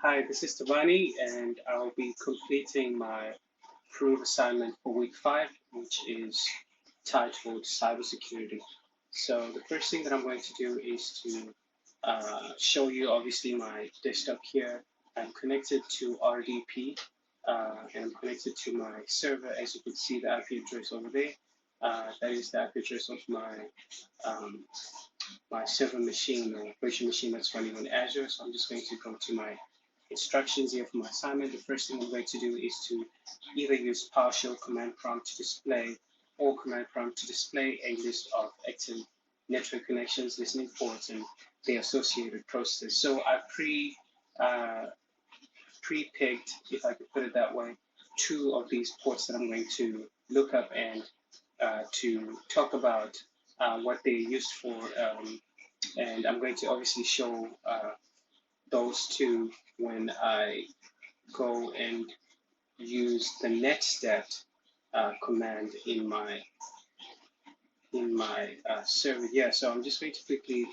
Hi, this is Tabani, and I'll be completing my proof assignment for week 5, which is titled Cybersecurity. So the first thing that I'm going to do is to show you obviously my desktop here. I'm connected to RDP, and I'm connected to my server. As you can see, the IP address over there. That is the IP address of um, my server machine or virtual machine that's running on Azure. So I'm just going to go to my instructions here for my assignment. The first thing I'm going to do is to either use PowerShell command prompt to display or command prompt to display a list of active network connections, listening ports, and the associated processes. So I pre-picked, if I could put it that way, two of these ports that I'm going to look up and to talk about what they're used for. And I'm going to obviously show those two when I go and use the netstat command in my server here. So I'm just going to quickly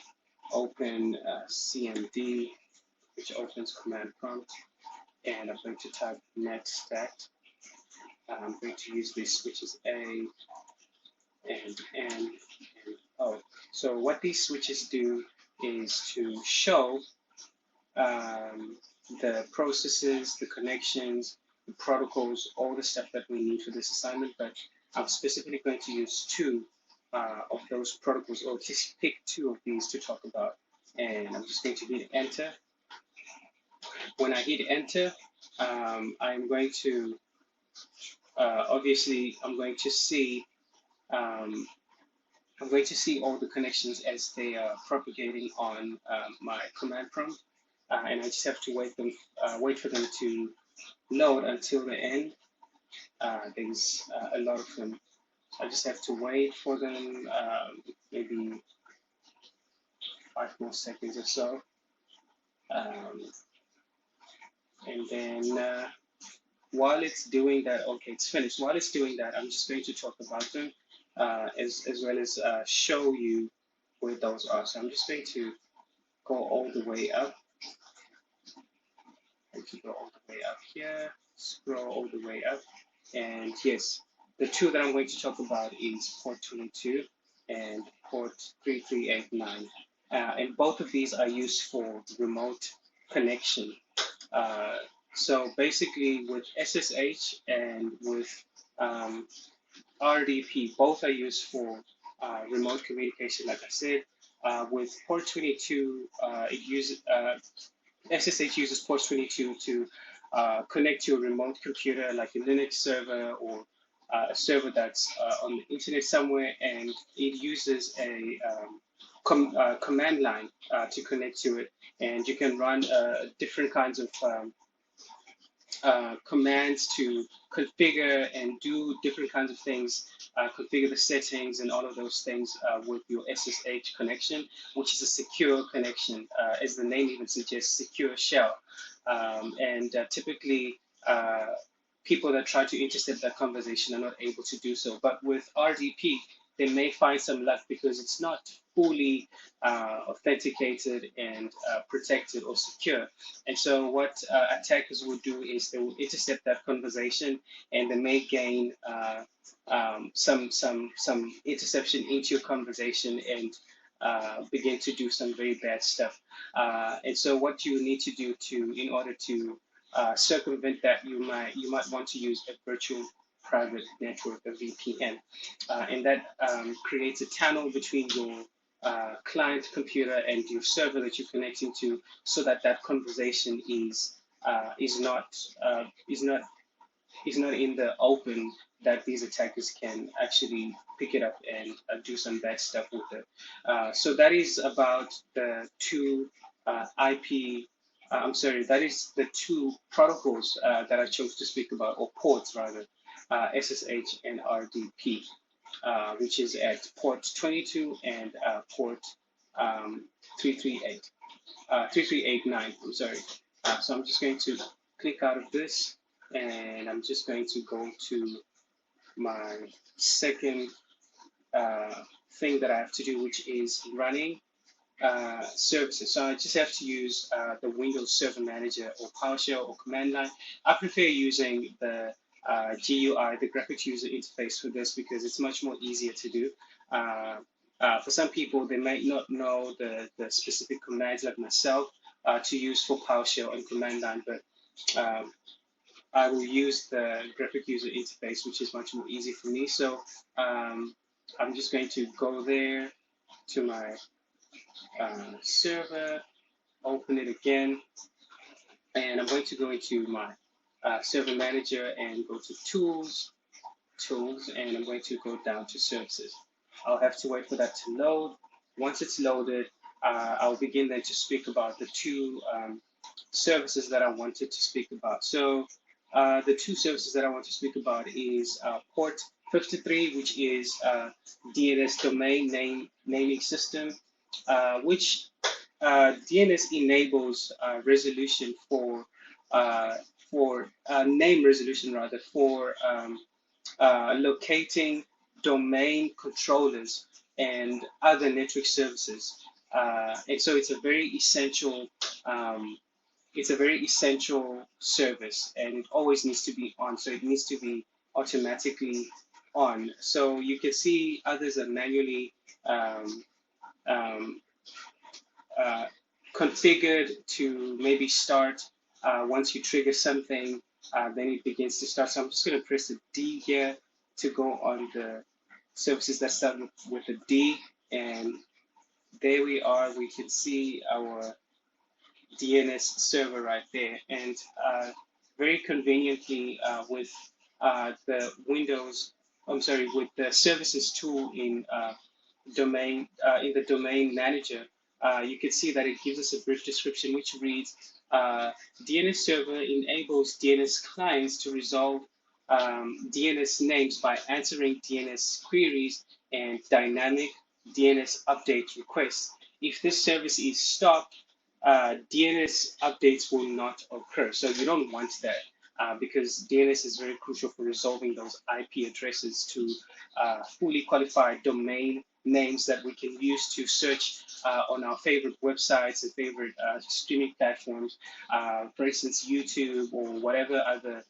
open CMD, which opens command prompt, and I'm going to type netstat. I'm going to use this, which is A and N and O. So what these switches do is to show the processes, the connections, the protocols, all the stuff that we need for this assignment, but I'm specifically going to use two of those protocols, or just pick two of these to talk about. And I'm just going to hit enter. When I hit enter, I'm going to, obviously, I'm going to see all the connections as they are propagating on my command prompt, and I just have to wait for them to load until the end. There's a lot of them. I just have to wait for them, maybe 5 more seconds or so. And then while it's doing that, okay, it's finished. While it's doing that, I'm just going to talk about them as well as show you where those are. So I'm just going to go all the way up. I'm going to go all the way up here, scroll all the way up. And yes, the two that I'm going to talk about is port 22 and port 3389. And both of these are used for remote connection. So basically with SSH and with RDP, both are used for remote communication, like I said. With port 22, SSH uses port 22 to connect to a remote computer like a Linux server or a server that's on the internet somewhere, and it uses a command line to connect to it. And you can run different kinds of commands to configure and do different kinds of things, configure the settings and all of those things with your SSH connection, which is a secure connection, as the name even suggests, secure shell. And typically, people that try to intercept that conversation are not able to do so. But with RDP, they may find some luck because it's not fully authenticated and protected or secure. And so what attackers will do is they will intercept that conversation, and they may gain some interception into your conversation and begin to do some very bad stuff. And so what you need to do in order to circumvent that, you might want to use a virtual private network, a VPN, and that creates a tunnel between your client computer and your server that you're connecting to, so that that conversation is not in the open, that these attackers can actually pick it up and do some bad stuff with it. So that is about the two IP. I'm sorry, that is the two protocols that I chose to speak about, or ports rather, SSH and RDP, which is at port 22 and port 3389. I'm sorry. So I'm just going to click out of this, and I'm just going to go to my second thing that I have to do, which is running services. So I just have to use the Windows Server Manager or PowerShell or command line. I prefer using the GUI, the graphics user interface for this because it's much more easier to do. For some people, they might not know the specific commands like myself to use for PowerShell and command line, but um, I will use the graphic user interface, which is much more easy for me. So I'm just going to go there to my server, open it again, and I'm going to go into my server manager and go to tools, and I'm going to go down to services. I'll have to wait for that to load. Once it's loaded, I'll begin then to speak about the two services that I wanted to speak about. So the two services that I want to speak about is port 53, which is DNS domain naming system, which DNS enables resolution for name resolution rather for locating domain controllers and other network services. And so um, it's a very essential service, and it always needs to be on. So it needs to be automatically on. So you can see others are manually um, um, uh, configured to maybe start once you trigger something, then it begins to start. So I'm just going to press the D here to go on the services that start with the D, and there we are. We can see our DNS server right there, and very conveniently with the Windows, I'm sorry, with the services tool in the domain manager, you can see that it gives us a brief description which reads, DNS server enables DNS clients to resolve DNS names by answering DNS queries and dynamic DNS update requests. If this service is stopped, DNS updates will not occur. So you don't want that because DNS is very crucial for resolving those IP addresses to fully qualified domain names that we can use to search on our favorite websites and favorite streaming platforms. For instance, YouTube or whatever other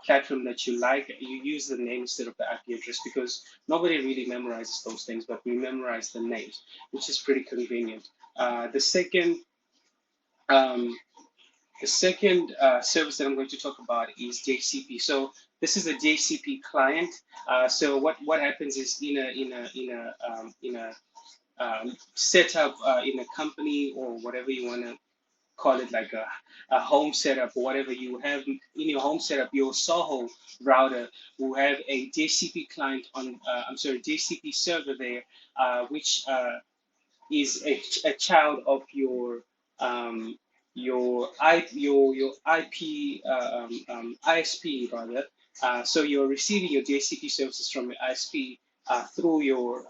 platform that you like, you use the name instead of the IP address because nobody really memorizes those things, but we memorize the names, which is pretty convenient. Um, the second service that I'm going to talk about is JCP. So this is a JCP client. So what happens is in a setup in a company or whatever you want to call it, like a home setup or whatever you have in your home setup, your Soho router will have a JCP client on. I'm sorry, JCP server there, which is a child of your IP ISP rather. So you're receiving your JCP services from your ISP through your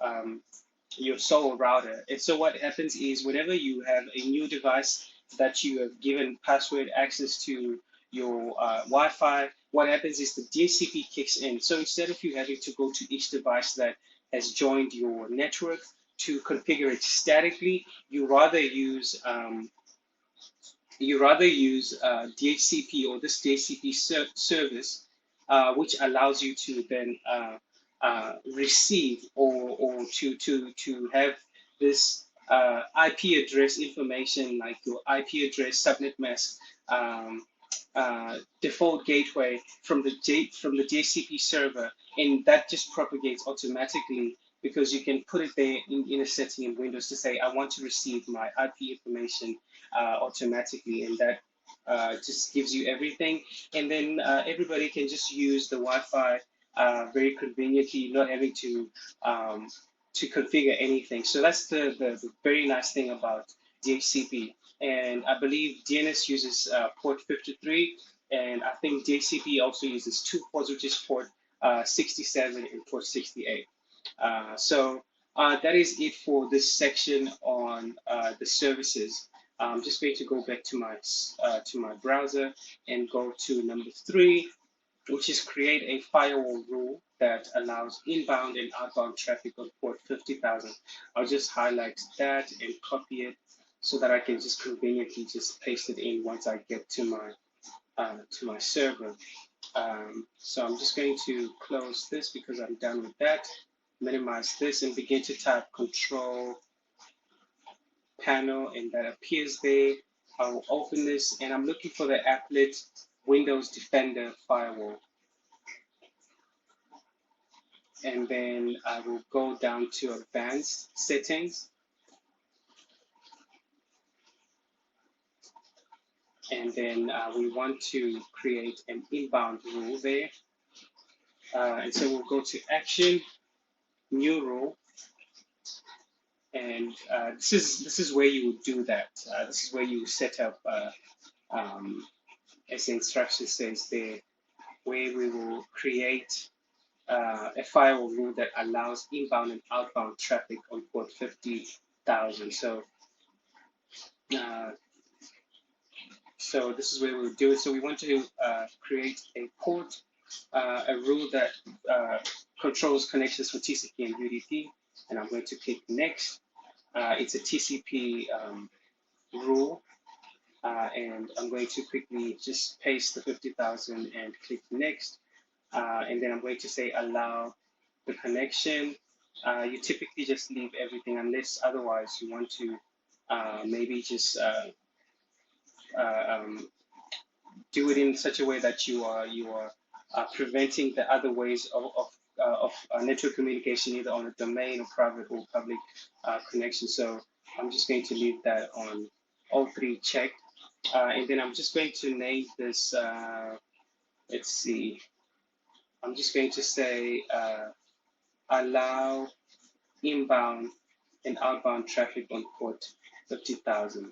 sole router. And so what happens is whenever you have a new device that you have given password access to your Wi-Fi, what happens is the DHCP kicks in. So instead of you having to go to each device that has joined your network to configure it statically, you rather use DHCP or this DHCP service, which allows you to then receive or to have this IP address information like your IP address, subnet mask, um, default gateway from the DHCP server, and that just propagates automatically because you can put it there in a setting in Windows to say I want to receive my IP information automatically, and that just gives you everything. And then everybody can just use the Wi-Fi very conveniently, not having to configure anything. So that's the very nice thing about DHCP. And I believe DNS uses port 53, and I think DHCP also uses two ports, which is port 67 and port 68. So that is it for this section on the services. I'm just going to go back to my browser and go to number 3, which is create a firewall rule that allows inbound and outbound traffic on port 50,000. I'll just highlight that and copy it so that I can just conveniently just paste it in once I get to my server. So I'm just going to close this because I'm done with that. Minimize this and begin to type control panel, and that appears there. I will open this and I'm looking for the applet Windows Defender firewall. And then I will go down to advanced settings. And then we want to create an inbound rule there. And so we'll go to action, new rule. And this is where you would do that. This is where you set up, as the instruction says there, where we will create a firewall rule that allows inbound and outbound traffic on port 50,000. So this is where we'll do it. So we want to create a port, a rule that controls connections for TCP and UDP, and I'm going to click next. It's a TCP rule, and I'm going to quickly just paste the 50,000 and click next. And then I'm going to say allow the connection. You typically just leave everything unless otherwise you want to maybe just do it in such a way that you are preventing the other ways of network communication, either on a domain or private or public connection. So I'm just going to leave that on all three checked. And then I'm just going to name this, let's see, I'm just going to say allow inbound and outbound traffic on port 50,000.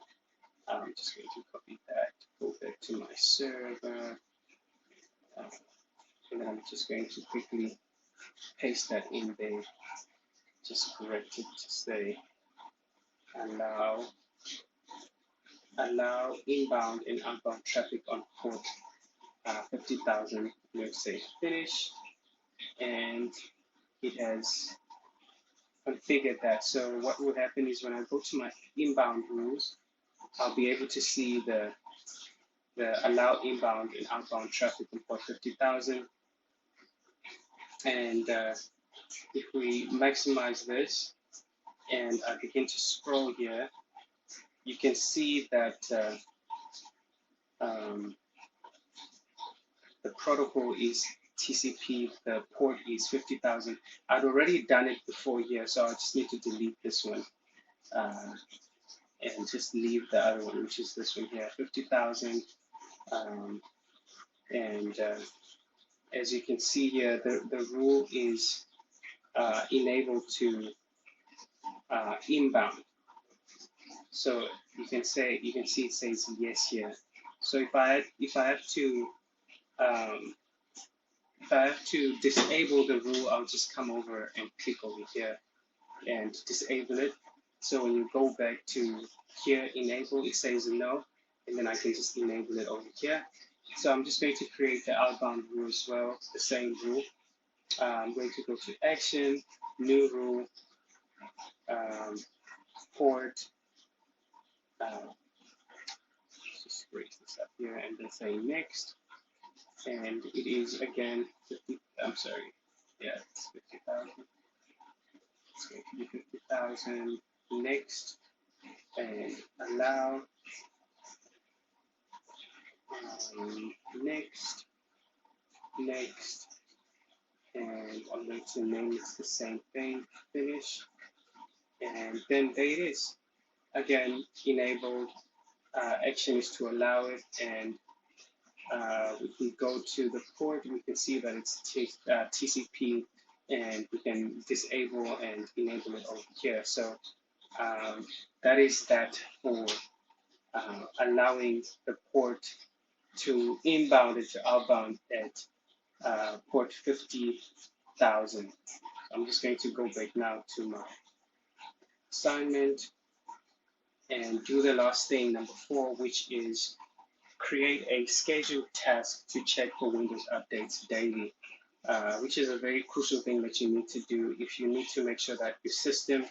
I'm just going to copy that, go back to my server, and then I'm just going to quickly paste that in there, just correct it to say allow inbound and outbound traffic on port 50,000. Let's say finish, and it has configured that. So what will happen is when I go to my inbound rules, I'll be able to see the allow inbound and outbound traffic on port 50,000. And if we maximize this and I begin to scroll here, you can see that the protocol is TCP, the port is 50,000. I'd already done it before here, so I just need to delete this one and just leave the other one, which is this one here, 50,000. And as you can see here, the rule is enabled to inbound. So you can see it says yes here. So if I have to disable the rule, I'll just come over and click over here and disable it. So when you go back to here, enable, it says no, and then I can just enable it over here. So I'm just going to create the outbound rule as well, the same rule. I'm going to go to action, new rule, port, just raise this up here and then say next. And it is again 50, I'm sorry, yeah, it's 50,000. It's going to be 50,000 next, and allow next, and I'm going to name it the same thing, finish, and then there it is. Again, enabled, action is to allow it, and if we go to the port, we can see that it's TCP, and we can disable and enable it over here. So that is that for allowing the port to inbound and to outbound at port 50,000. I'm just going to go back now to my assignment and do the last thing, number 4, which is create a scheduled task to check for Windows updates daily, which is a very crucial thing that you need to do if you need to make sure that your system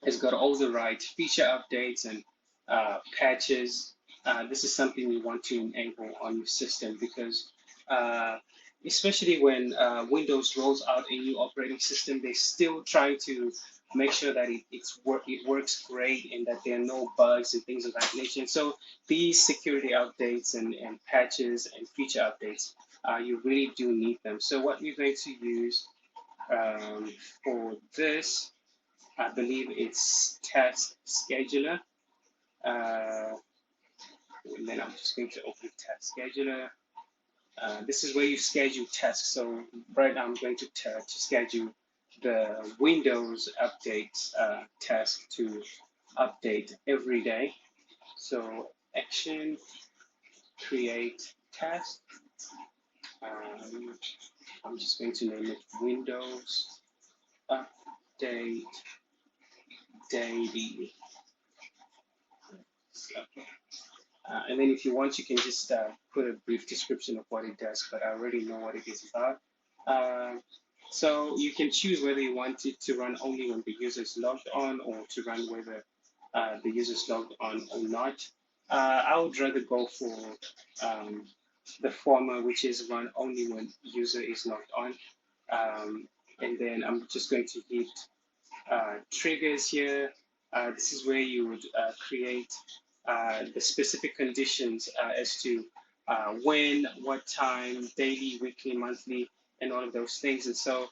has got all the right feature updates and patches. This is something you want to enable on your system because uh, especially when Windows rolls out a new operating system, they're still trying to make sure that it works great and that there are no bugs and things of that nature. And so these security updates and patches and feature updates, you really do need them. So what we're going to use for this, I believe it's Task Scheduler. Uh, and then I'm just going to open Task Scheduler. This is where you schedule tasks. So right now I'm going to schedule the Windows update task to update every day. So action, create task. I'm just going to name it Windows update daily. Okay. And then if you want, you can just put a brief description of what it does, but I already know what it is about. So you can choose whether you want it to run only when the user is logged on or to run whether the user is logged on or not. I would rather go for the former, which is run only when user is logged on. And then I'm just going to hit triggers here. This is where you would create the specific conditions as to when, what time, daily, weekly, monthly, and all of those things. And so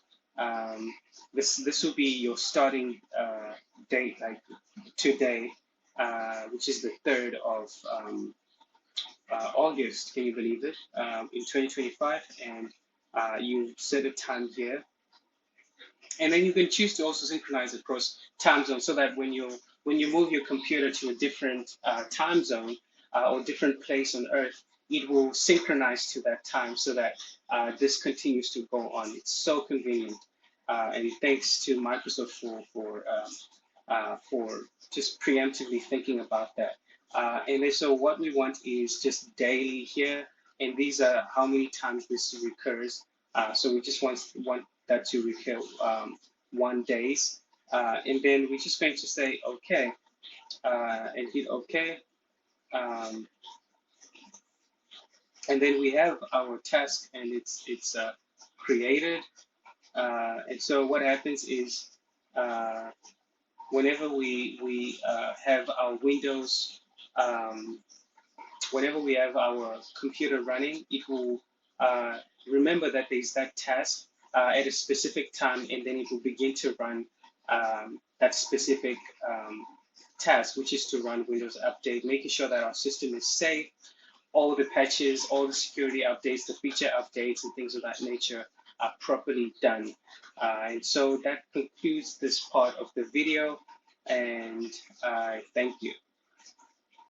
this will be your starting date, like today, which is the 3rd of August. Can you believe it? In 2025, and you set a time here, and then you can choose to also synchronize across time zones so that when you move your computer to a different time zone or different place on Earth, it will synchronize to that time so that this continues to go on. It's so convenient, and thanks to Microsoft for just preemptively thinking about that. And then so what we want is just daily here, and these are how many times this recurs. So we just want that to recur 1 days. And then we're just going to say OK and hit OK. And then we have our task, and it's created. And so what happens is whenever we have our Windows, whenever we have our computer running, it will remember that there's that task at a specific time, and then it will begin to run that specific task, which is to run Windows Update, making sure that our system is safe, all the patches, all the security updates, the feature updates, and things of that nature are properly done. And so that concludes this part of the video, and thank you.